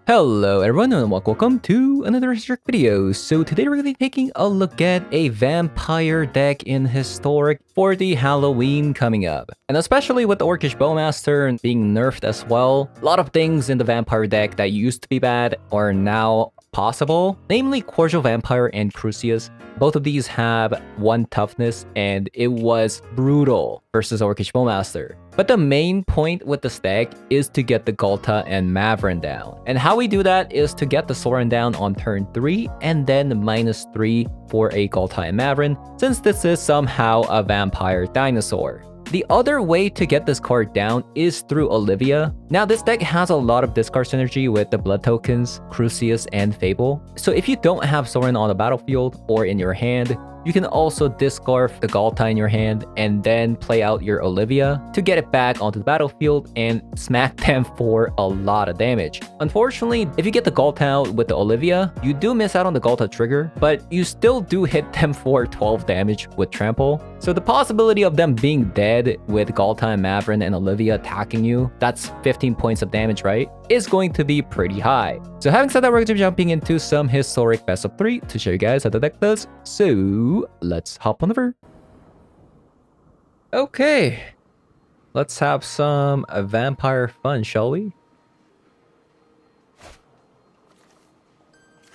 Hello everyone and welcome to another Historic video. So today we're going to be taking a look at a vampire deck in Historic for the Halloween coming up. And especially with the Orcish Bowmaster being nerfed as well, a lot of things in the vampire deck that used to be bad are now possible, namely Cordial Vampire and Crucius. Both of these have 1 toughness and it was brutal versus Orcish Bowmaster. But the main point with this deck is to get the Ghalta and Mavren down. And how we do that is to get the Sorin down on turn 3 and then -3 for a Ghalta and Mavren, since this is somehow a vampire dinosaur. The other way to get this card down is through Olivia. Now this deck has a lot of discard synergy with the Blood Tokens, Crucius, and Fable. So if you don't have Sorin on the battlefield or in your hand, you can also discard the Ghalta in your hand and then play out your Olivia to get it back onto the battlefield and smack them for a lot of damage. Unfortunately, if you get the Ghalta out with the Olivia, you do miss out on the Ghalta trigger, but you still do hit them for 12 damage with Trample. So the possibility of them being dead with Ghalta and Mavren and Olivia attacking you, that's 15 points of damage, right? Is going to be pretty high. So having said that, we're going to be jumping into some Historic best of 3 to show you guys how the deck does. So let's hop on over. Okay, let's have some vampire fun, shall we?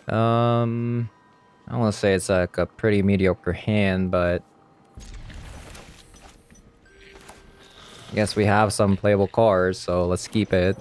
I want to say it's like a pretty mediocre hand, but I guess we have some playable cards, so let's keep it.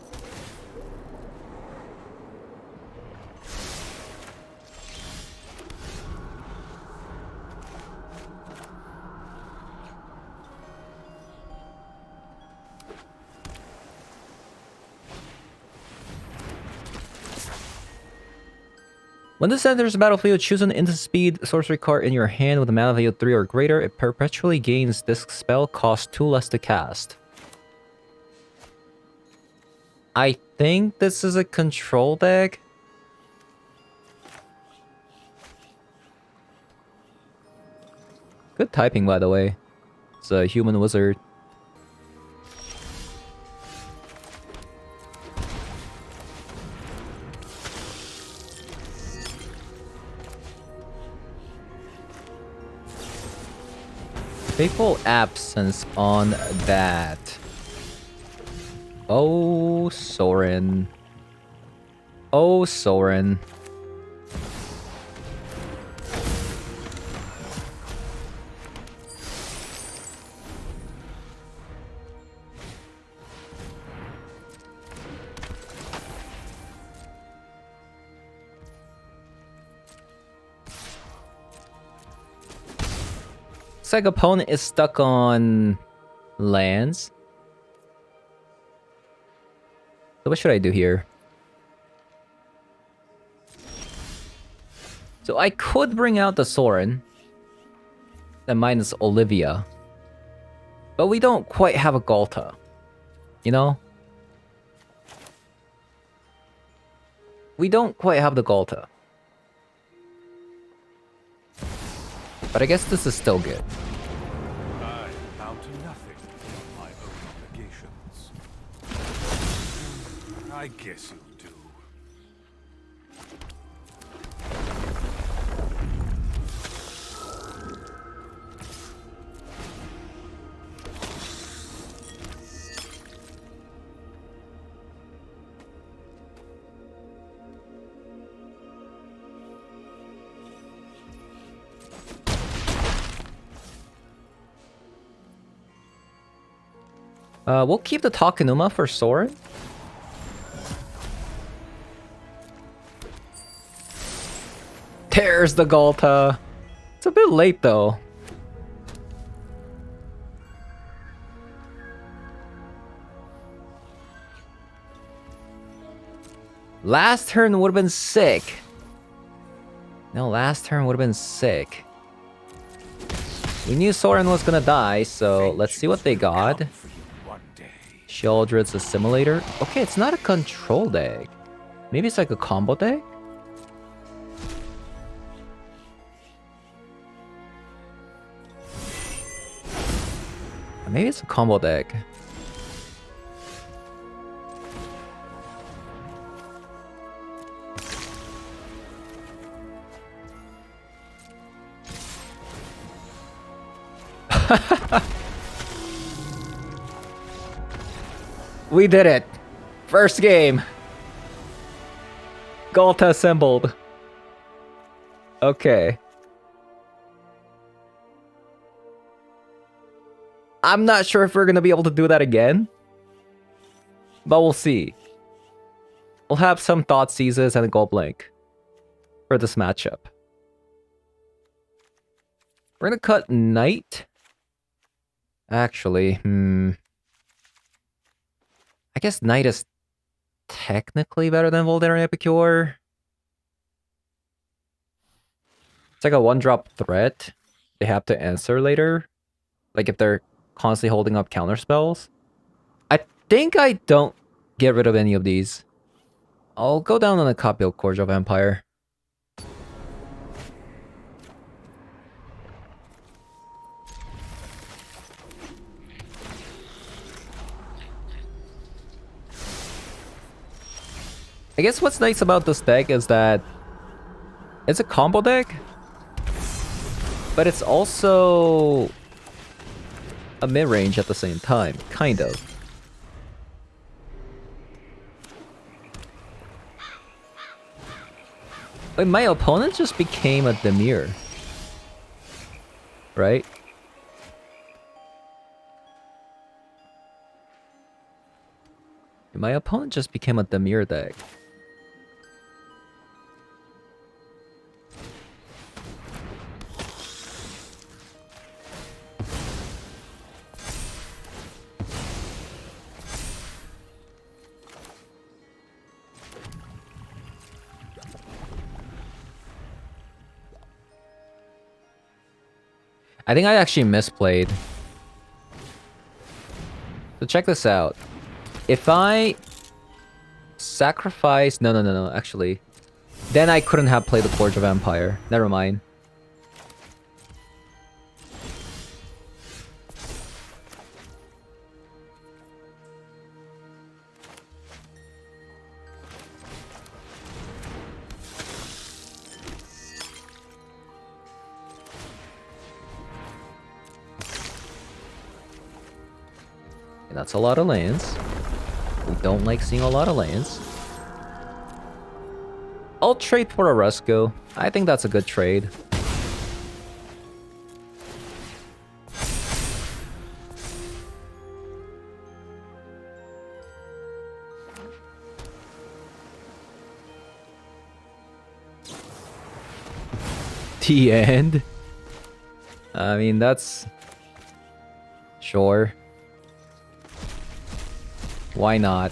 When this enters the battlefield, choose an instant speed sorcery card in your hand with a mana value of 3 or greater. It perpetually gains this spell, costs 2 less to cast. I think this is a control deck. Good typing, by the way. It's a human wizard. Fateful Absence on that. Oh, Sorin. Oh, Sorin. Looks like opponent is stuck on lands. So what should I do here? So I could bring out the Sorin. That minus Olivia. But we don't quite have a Ghalta. You know? We don't quite have the Ghalta. But I guess this is still good. I bow to nothing but my own obligations. I guess you'll do. We'll keep the Takenuma for Sorin. There's the Ghalta. It's a bit late though. Last turn would have been sick. No, last turn would have been sick. We knew Sorin was gonna die, so let's see what they got. Sheoldred's Assimilator. Okay, it's not a control deck. Maybe it's like a combo deck? Maybe it's a combo deck. We did it! First game! Ghalta assembled. Okay. I'm not sure if we're gonna be able to do that again. But we'll see. We'll have some Thoughtseizes and a Gold Blink for this matchup. We're gonna cut Knight. Actually, I guess Knight is technically better than Voldaren Epicure. It's like a 1-drop threat they have to answer later. Like if they're constantly holding up counter spells. I think I don't get rid of any of these. I'll go down on a copy of Cordial Vampire. I guess what's nice about this deck is that it's a combo deck, but it's also a mid-range at the same time, kind of. Wait, my opponent just became a Demir. Right? My opponent just became a Demir deck. I think I actually misplayed. So check this out. If I sacrifice... No, actually. Then I couldn't have played the Forge of Empire. Never mind. That's a lot of lands. We don't like seeing a lot of lands. I'll trade for a Rusko. I think that's a good trade. The end? I mean, that's... Sure. Why not?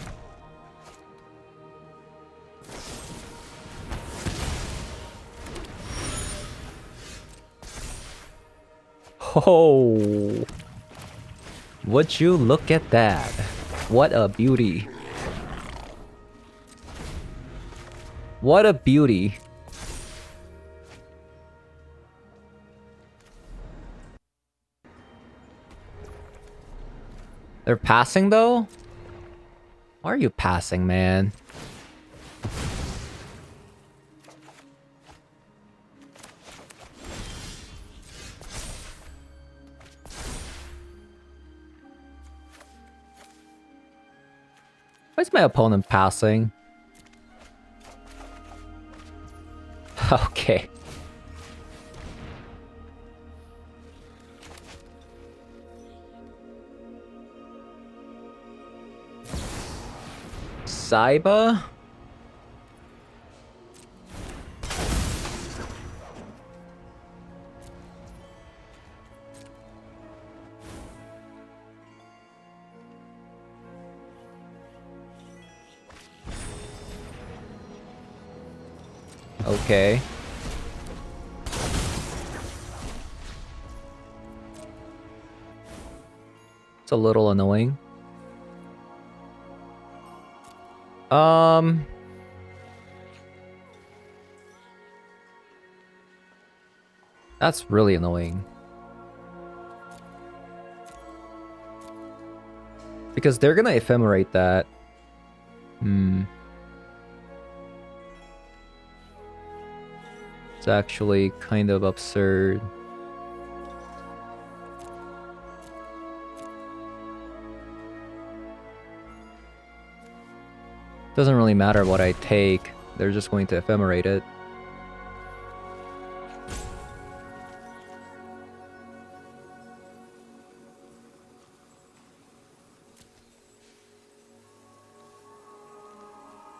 Oh, would you look at that? What a beauty. What a beauty. They're passing though? Why are you passing, man? Why is my opponent passing? Okay. Saiba? Okay. It's a little annoying. That's really annoying. Because they're gonna ephemerate that. It's actually kind of absurd. Doesn't really matter what I take. They're just going to ephemerate it.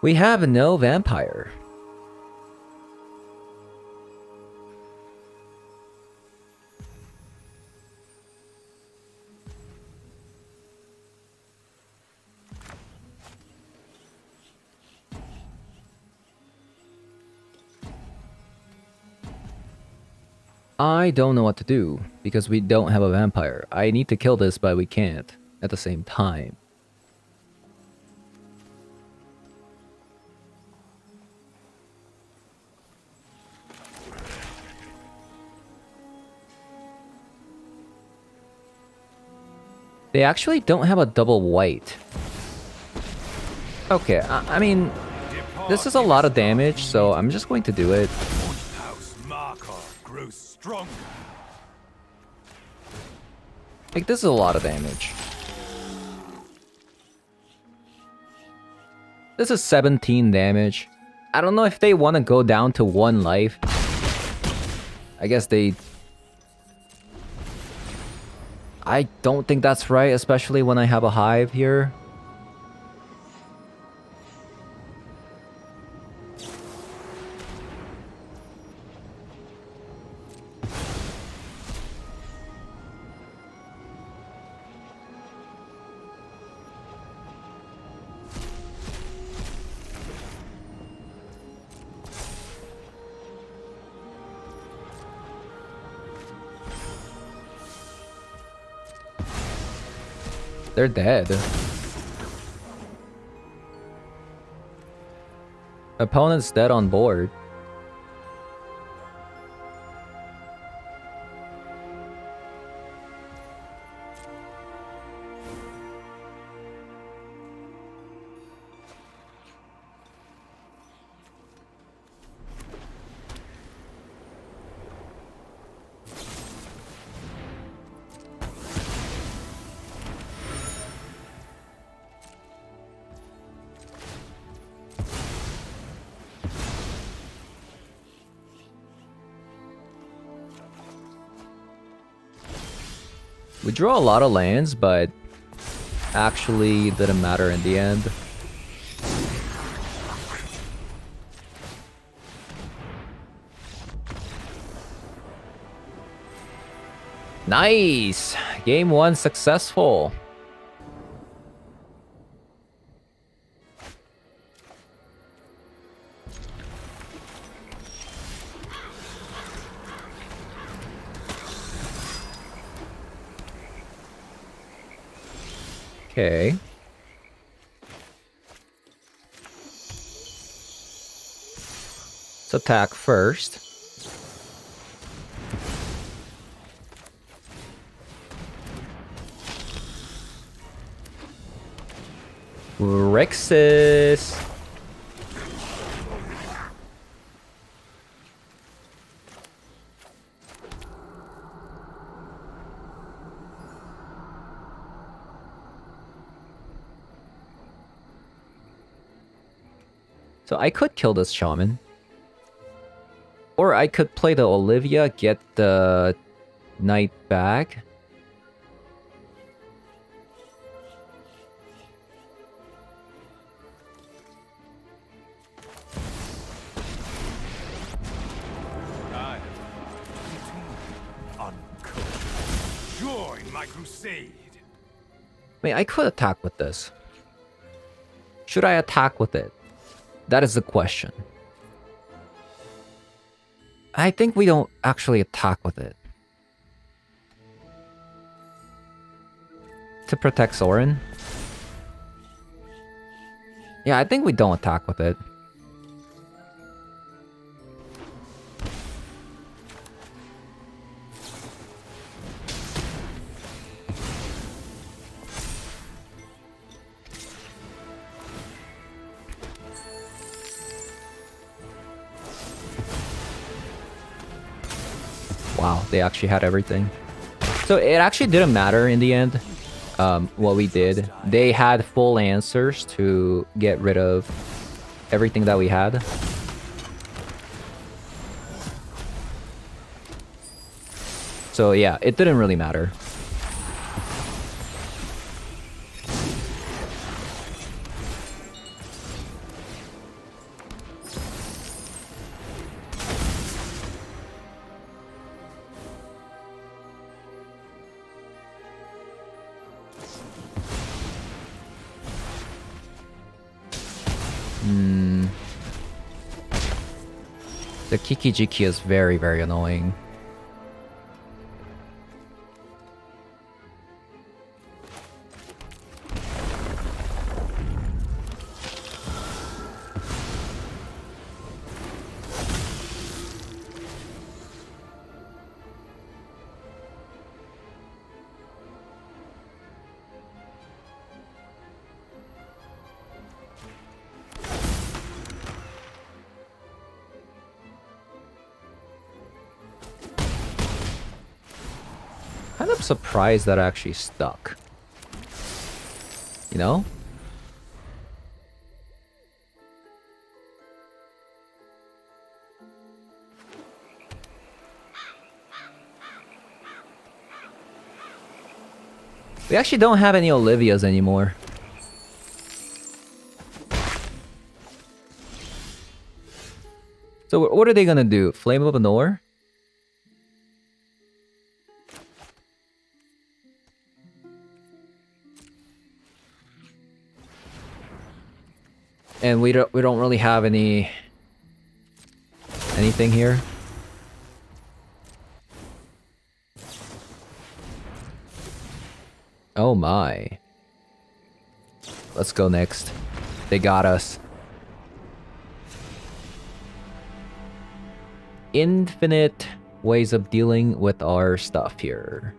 We have no vampire. I don't know what to do, because we don't have a vampire. I need to kill this, but we can't at the same time. They actually don't have a double white. Okay, I mean, this is a lot of damage, so I'm just going to do it. Like, this is a lot of damage. This is 17 damage. I don't know if they want to go down to 1 life. I guess they... I don't think that's right, especially when I have a hive here. They're dead. Opponent's dead on board. We draw a lot of lands, but actually didn't matter in the end. Nice! Game 1 successful. Okay. Let's attack first. Rexus. So I could kill this shaman. Or I could play the Olivia, get the knight back. Join my crusade. I mean, I could attack with this. Should I attack with it? That is the question. I think we don't actually attack with it. To protect Sorin? Yeah, I think we don't attack with it. Wow, they actually had everything. So it actually didn't matter in the end what we did. They had full answers to get rid of everything that we had. So yeah, it didn't really matter. The Kiki-Jiki is very, very annoying. Kind of surprised that I actually stuck. You know? We actually don't have any Olivias anymore. So what are they gonna do? Flame of Anor? And we don't really have anything here. Oh my. Let's go next. They got us. Infinite ways of dealing with our stuff here.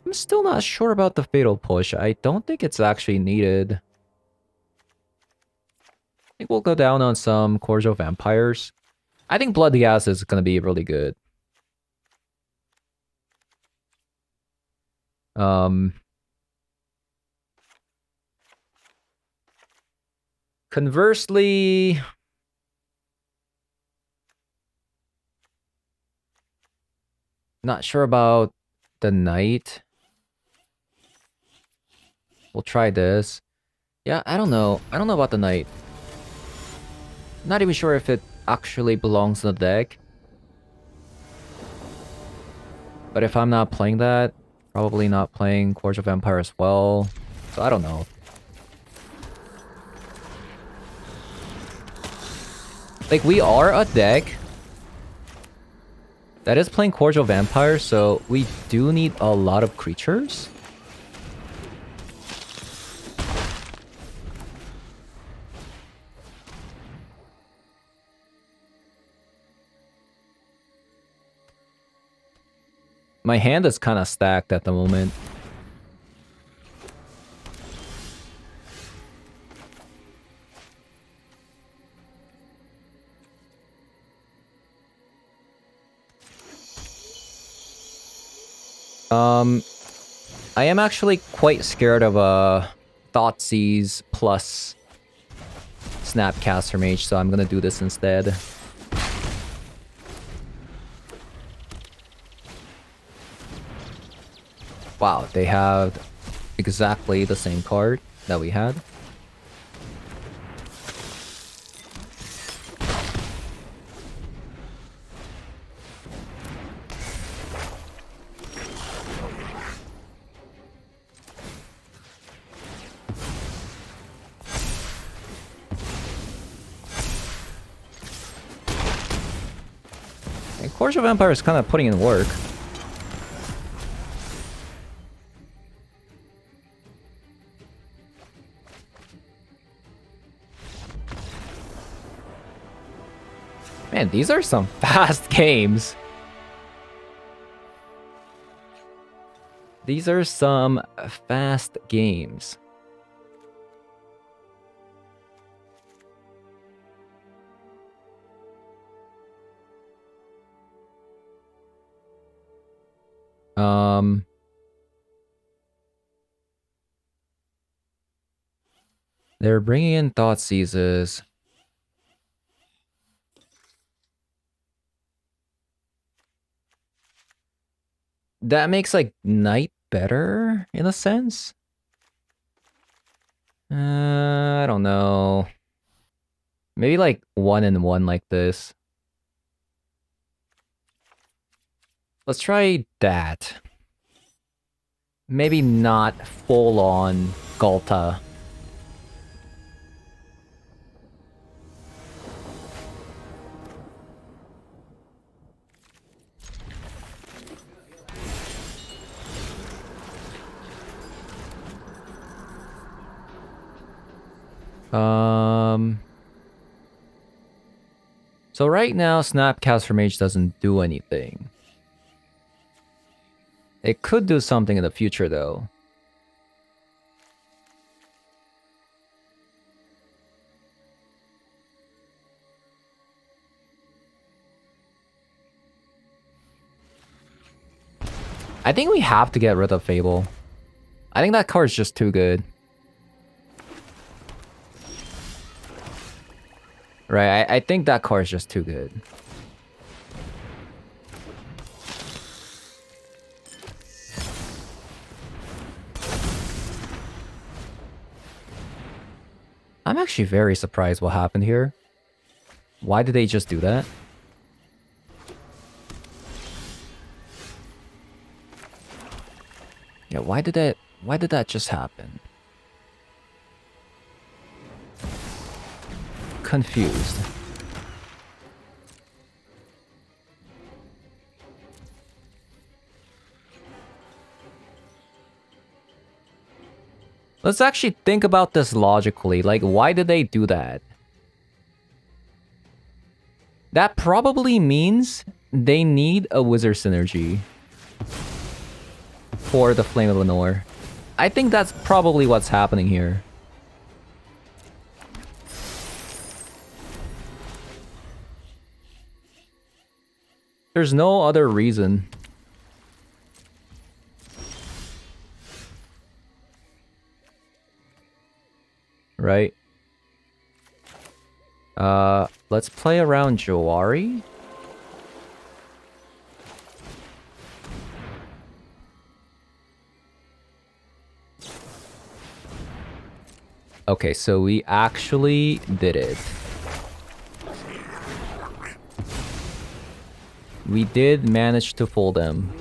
I'm still not sure about the Fatal Push. I don't think it's actually needed. I think we'll go down on some Cordial Vampires. I think Blood Gas is going to be really good. Conversely... Not sure about the Knight. We'll try this. Yeah, I don't know. I don't know about the Knight. Not even sure if it actually belongs in the deck. But if I'm not playing that, probably not playing Cordial Vampire as well. So I don't know. Like, we are a deck that is playing Cordial Vampire, so we do need a lot of creatures. My hand is kind of stacked at the moment. I am actually quite scared of Thoughtseize plus Snapcaster Mage, so I'm gonna do this instead. Wow, they have exactly the same card that we had. And Cordial Vampire is kind of putting in work. Man, these are some fast games. These are some fast games. They're bringing in Thought Seizes. That makes like Night better in a sense. I don't know. Maybe like 1 and 1 like this. Let's try that. Maybe not full on Ghalta. So right now, Snapcast for Mage doesn't do anything. It could do something in the future, though. I think we have to get rid of Fable. I think that card's just too good. Right, I think that card's just too good. I'm actually very surprised what happened here. Why did they just do that? Yeah, why did that just happen? Confused. Let's actually think about this logically. Like, why did they do that? That probably means they need a wizard synergy for the Flame of Lenore. I think that's probably what's happening here. There's no other reason. Right? Let's play around Jawari. Okay, so we actually did it. We did manage to fool them.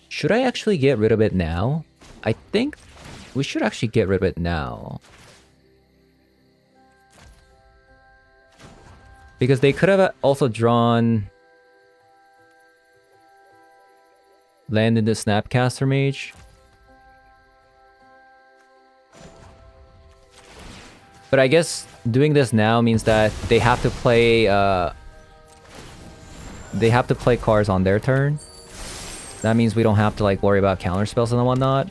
Should I actually get rid of it now? I think we should actually get rid of it now. Because they could have also drawn land into Snapcaster Mage. But I guess doing this now means that they have to play cards on their turn. That means we don't have to like worry about counter spells and whatnot.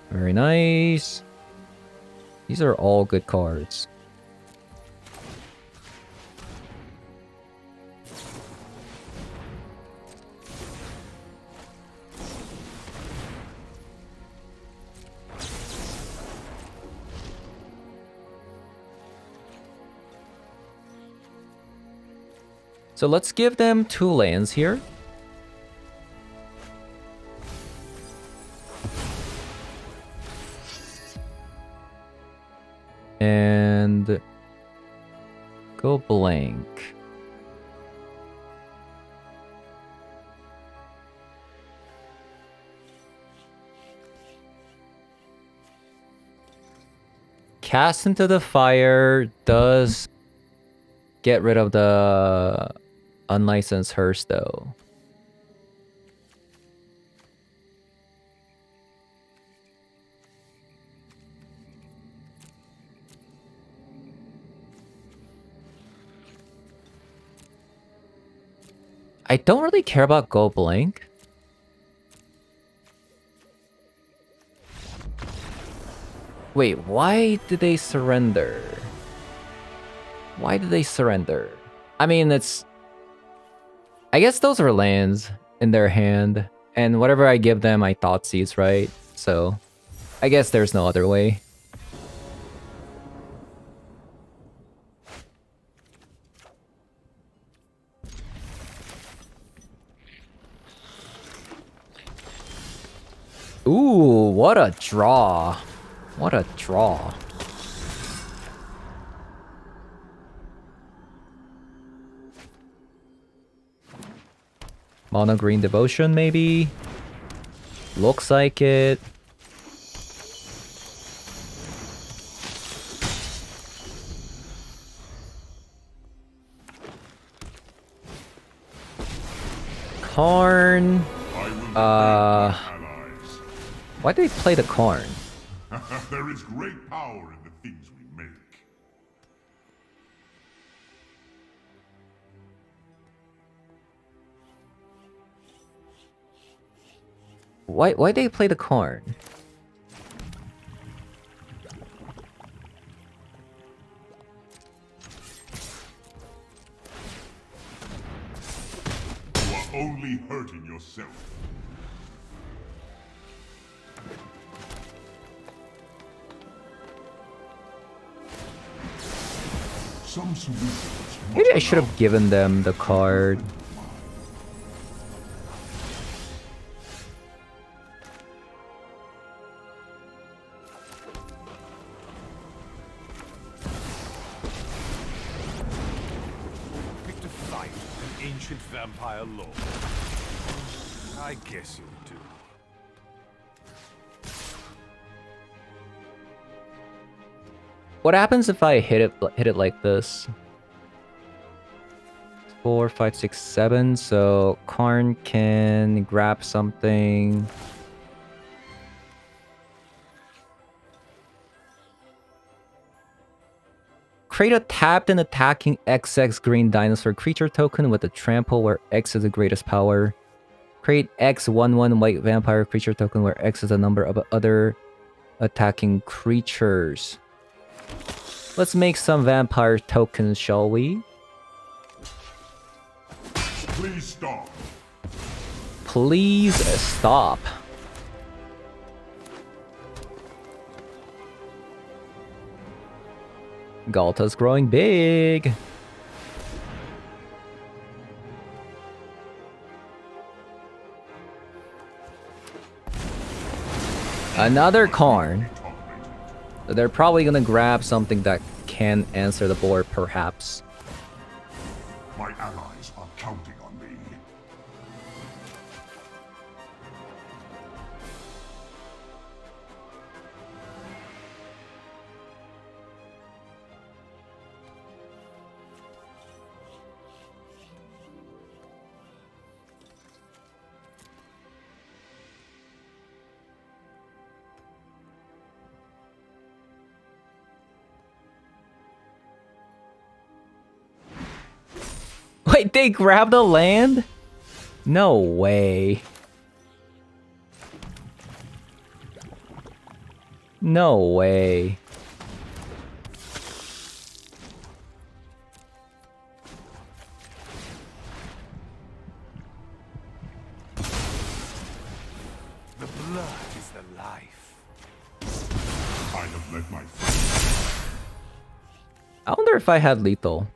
Very nice. These are all good cards. So let's give them 2 lands here. And go blank. Cast into the Fire does get rid of the unlicensed hearse though. I don't really care about Go Blank. Wait, why did they surrender? Why did they surrender? I mean, it's... I guess those are lands in their hand. And whatever I give them, I thought sees, right? So I guess there's no other way. Ooh, what a draw. What a draw. Mono green devotion, maybe? Looks like it. Karn. Why'd they play the Karn? There is great power in the things we make. Why'd they play the Karn? You are only hurting yourself. Some solutions. Maybe I should have given them the card. Pick to fight an ancient vampire lord. I guess you'll do. What happens if I hit it like this? 4, 5, 6, 7. So Karn can grab something. Create a tapped and attacking XX green dinosaur creature token with a trample where X is the greatest power. Create X11 white vampire creature token where X is the number of other attacking creatures. Let's make some vampire tokens, shall we? Please stop. Please stop. Ghalta's growing big. Another Karn. They're probably gonna grab something that can answer the board, perhaps. My allies are counting on me. Wait, they grabbed a land? No way. No way. The blood is the life. I have led my friends. I wonder if I had lethal.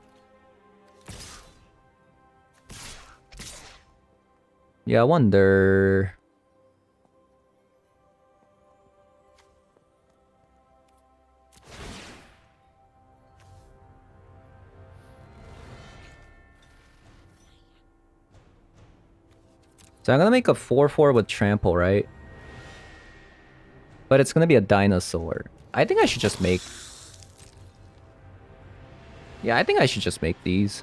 Yeah, I wonder. So I'm gonna make a 4/4 with trample, right? But it's gonna be a dinosaur. I think I should just make... Yeah, I think I should just make these.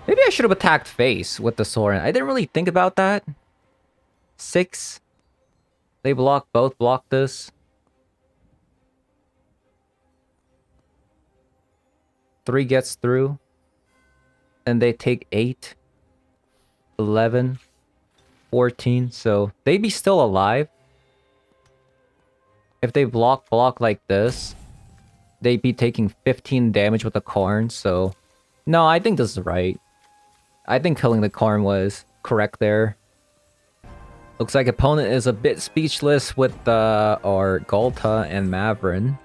Maybe I should have attacked face with the Sorin. I didn't really think about that. 6. They both block this. 3 gets through. And they take 8. 11. 14. So they'd be still alive. If they block like this. they'd be taking 15 damage with the Karn, so... No, I think this is right. I think killing the Karn was correct there. Looks like opponent is a bit speechless with our Ghalta and Mavrin.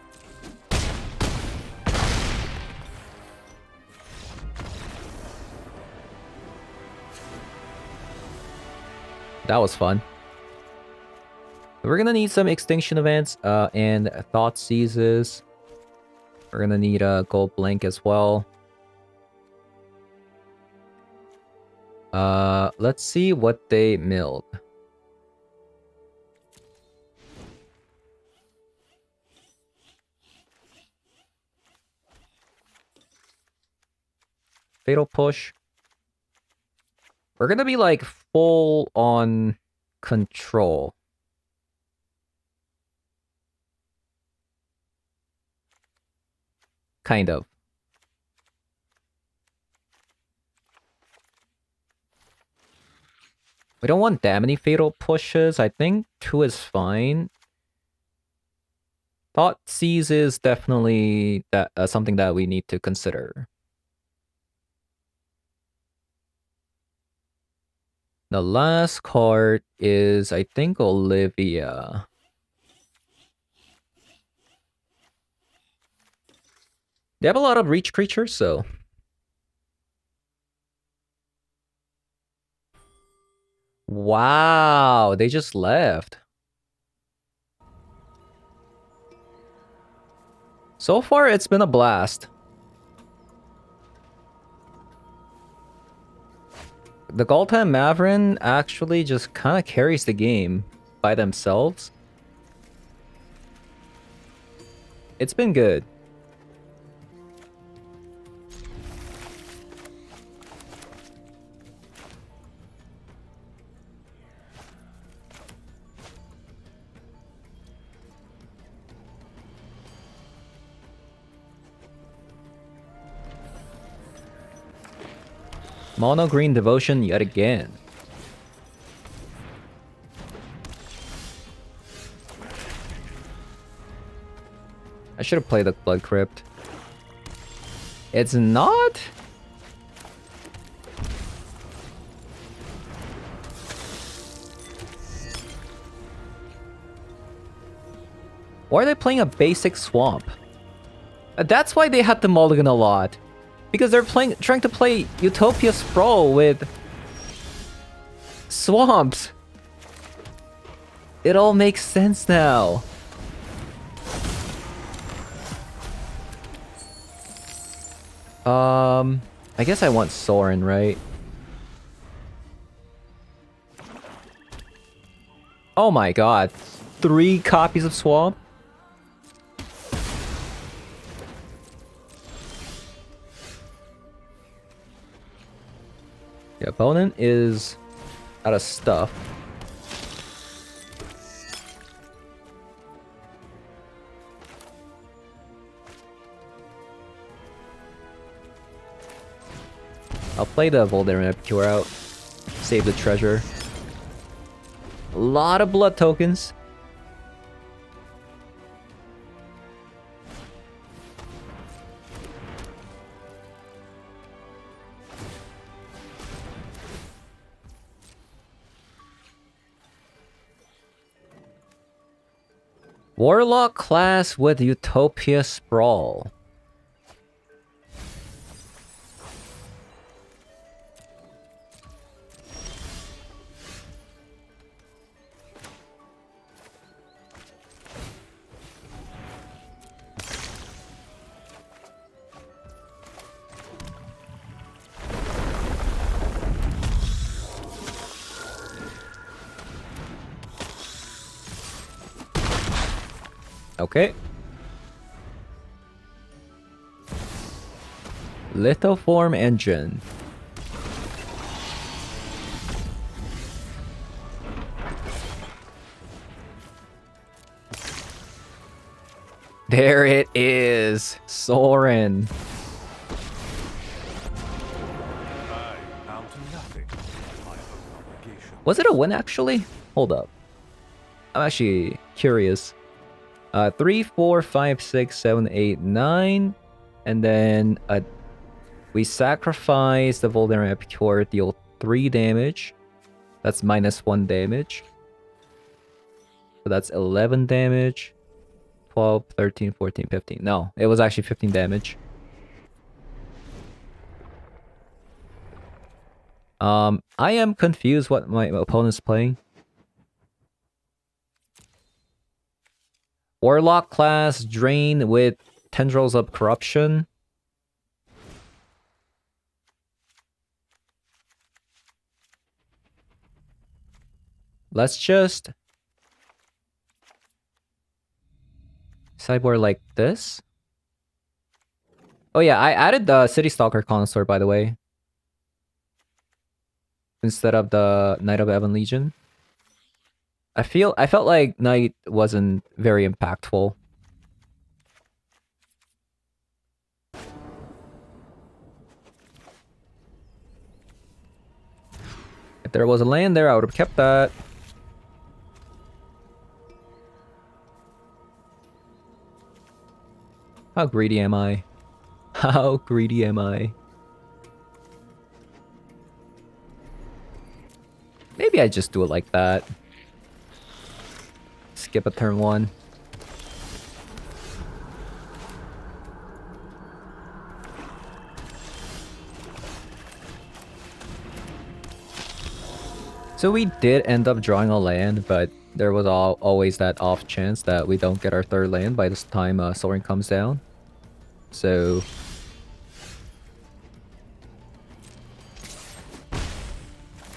That was fun. We're gonna need some extinction events and thought seizes. We're gonna need a gold blink as well. Let's see what they milled. Fatal push. We're gonna be like full on control. Kind of. We don't want that many fatal pushes. I think 2 is fine. Thought Seize is definitely something that we need to consider. The last card is, I think, Olivia. They have a lot of reach creatures, so... Wow, they just left. So far, it's been a blast. The Ghalta and Mavrin actually just kind of carries the game by themselves. It's been good. Mono green devotion yet again. I should have played the Blood Crypt. It's not? Why are they playing a basic swamp? That's why they had to mulligan a lot. Because they're trying to play Utopia Sprawl with swamps. It all makes sense now. I guess I want Sorin, right? Oh my god. 3 copies of Swamp? The opponent is out of stuff. I'll play the Eldraine Epicure out. Save the treasure. A lot of blood tokens. Warlock class with Utopia Sprawl. Okay. Lithoform engine. There it is, Sorin. Was it a win actually? Hold up. I'm actually curious. 3, 4, 5, 6, 7, 8, 9. And then we sacrifice the Voldemort Epicure, deal 3 damage. That's -1 damage. So that's 11 damage. 12, 13, 14, 15. No, it was actually 15 damage. I am confused what my opponent's playing. Warlock class, Drain with Tendrils of Corruption. Let's just sideboard like this. Oh yeah, I added the City Stalker Connoisseur, by the way, instead of the Knight of Ebon Legion. I felt like Knight wasn't very impactful. If there was a land there, I would have kept that. How greedy am I? How greedy am I? Maybe I just do it like that. Skip a turn 1. So we did end up drawing a land, but there was always that off chance that we don't get our 3rd land by this time Sorin comes down. So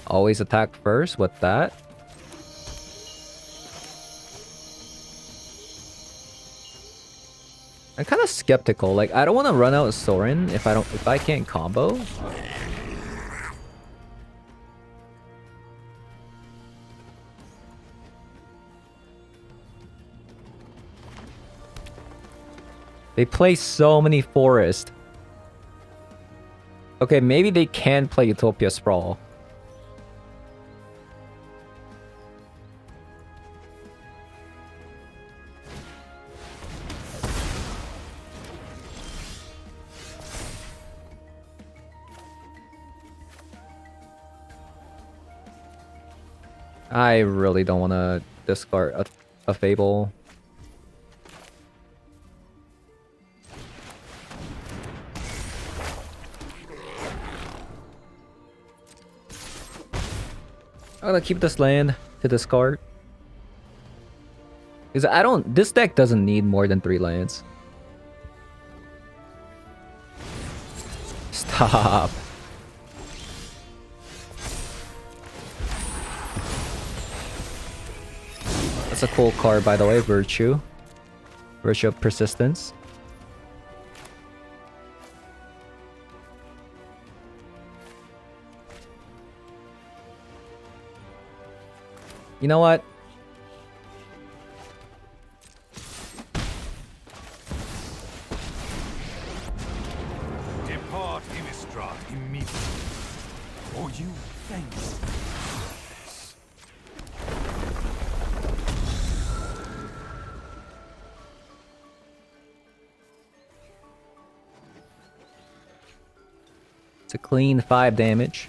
always attack first with that. I'm kind of skeptical. Like, I don't want to run out of Sorin if I can't combo. They play so many forests. Okay, maybe they can play Utopia Sprawl. I really don't want to discard a Fable. I'm gonna keep this land to discard. Because this deck doesn't need more than 3 lands. Stop. That's a cool card, by the way, Virtue. Virtue of Persistence. You know what? Depart Innistrad immediately, or you face. It's a clean 5 damage.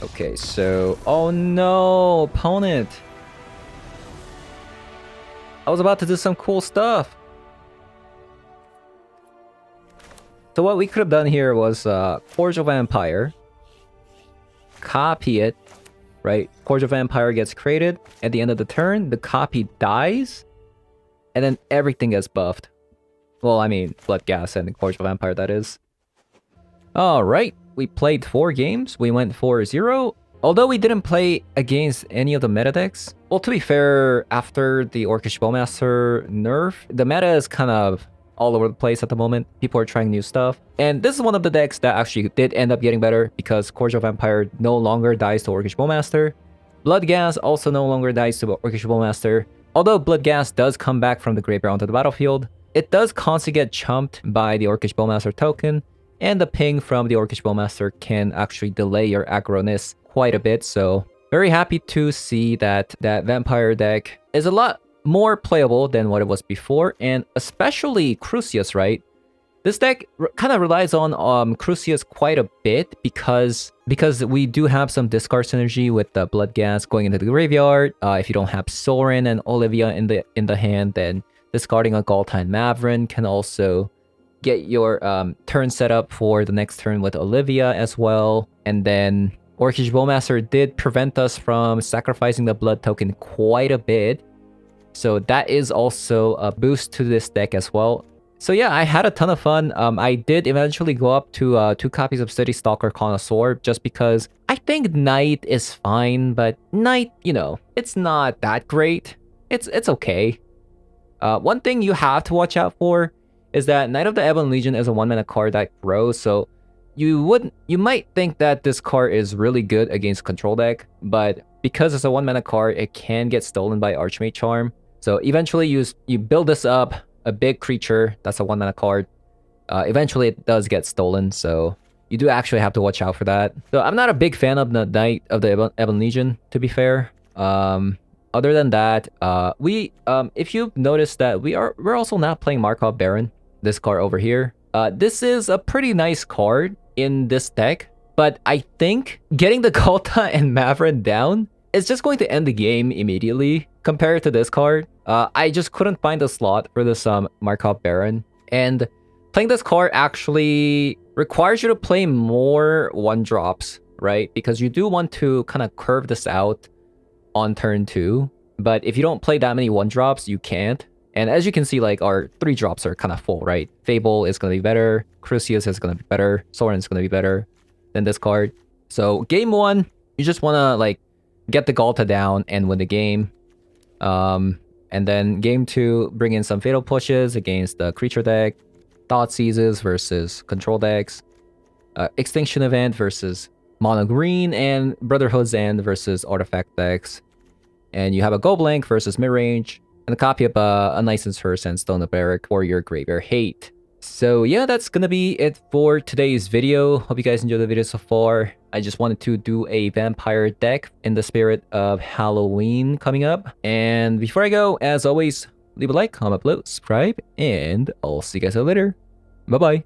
Okay, so... Oh no! Opponent! I was about to do some cool stuff! So what we could have done here was Cordial Vampire. Copy it, right? Cordial Vampire gets created. At the end of the turn, the copy dies. And then everything gets buffed. Well, I mean, Blood Gas and Cordial Vampire, that is. Alright. We played 4 games. We went 4-0. Although we didn't play against any of the meta decks. Well, to be fair, after the Orcish Bowmaster nerf, the meta is kind of all over the place at the moment. People are trying new stuff. And this is one of the decks that actually did end up getting better because Cordial Vampire no longer dies to Orcish Bowmaster. Blood Gas also no longer dies to Orcish Bowmaster. Although Blood Gas does come back from the graveyard onto the battlefield, it does constantly get chumped by the Orcish Bowmaster token. and the ping from the Orcish Bowmaster can actually delay your aggroness quite a bit. So very happy to see that that Vampire deck is a lot more playable than what it was before, and especially Crucius, right? This deck kind of relies on Crucius quite a bit because we do have some discard synergy with the Blood Gas going into the graveyard. If you don't have Sorin and Olivia in the hand, then discarding a Ghalta and Mavrin can also get your turn set up for the next turn with Olivia as well. And then Orcish Bowmaster did prevent us from sacrificing the blood token quite a bit, so that is also a boost to this deck as well. So yeah, I had a ton of fun. I did eventually go up to 2 copies of City Stalker Connoisseur just because I think Knight is fine, but Knight, you know, it's not that great. It's okay. One thing you have to watch out for is that Knight of the Ebon Legion is a 1-mana card that grows, so you might think that this card is really good against control deck, but because it's a 1-mana card, it can get stolen by Archmage Charm. So eventually you build this up, a big creature that's a 1-mana card. Eventually it does get stolen, so you do actually have to watch out for that. So I'm not a big fan of the Knight of the Ebon Legion, to be fair. Other than that, if you've noticed that we're also not playing Markov Baron, this card over here. This is a pretty nice card in this deck, but I think getting the Ghalta and Mavrin down is just going to end the game immediately compared to this card. I just couldn't find a slot for this Markov Baron, and playing this card actually requires you to play more 1-drops, right? Because you do want to kind of curve this out on turn 2, but if you don't play that many 1-drops, you can't. And as you can see, like, our 3-drops are kind of full, right? Fable is going to be better, Crucius is going to be better, Sorin is going to be better than this card. So game 1, you just want to like get the Ghalta down and win the game. And then game 2, bring in some fatal pushes against the creature deck, Thought Seizes versus control decks, Extinction Event versus mono green, and Brotherhood's End versus artifact decks. And you have a Go Blank versus midrange, and a copy of a Nicen's Hearse and Stone of Barrack for your Graveyard Hate. So yeah, that's gonna be it for today's video. Hope you guys enjoyed the video so far. I just wanted to do a vampire deck in the spirit of Halloween coming up. And before I go, as always, leave a like, comment below, subscribe, and I'll see you guys later. Bye-bye.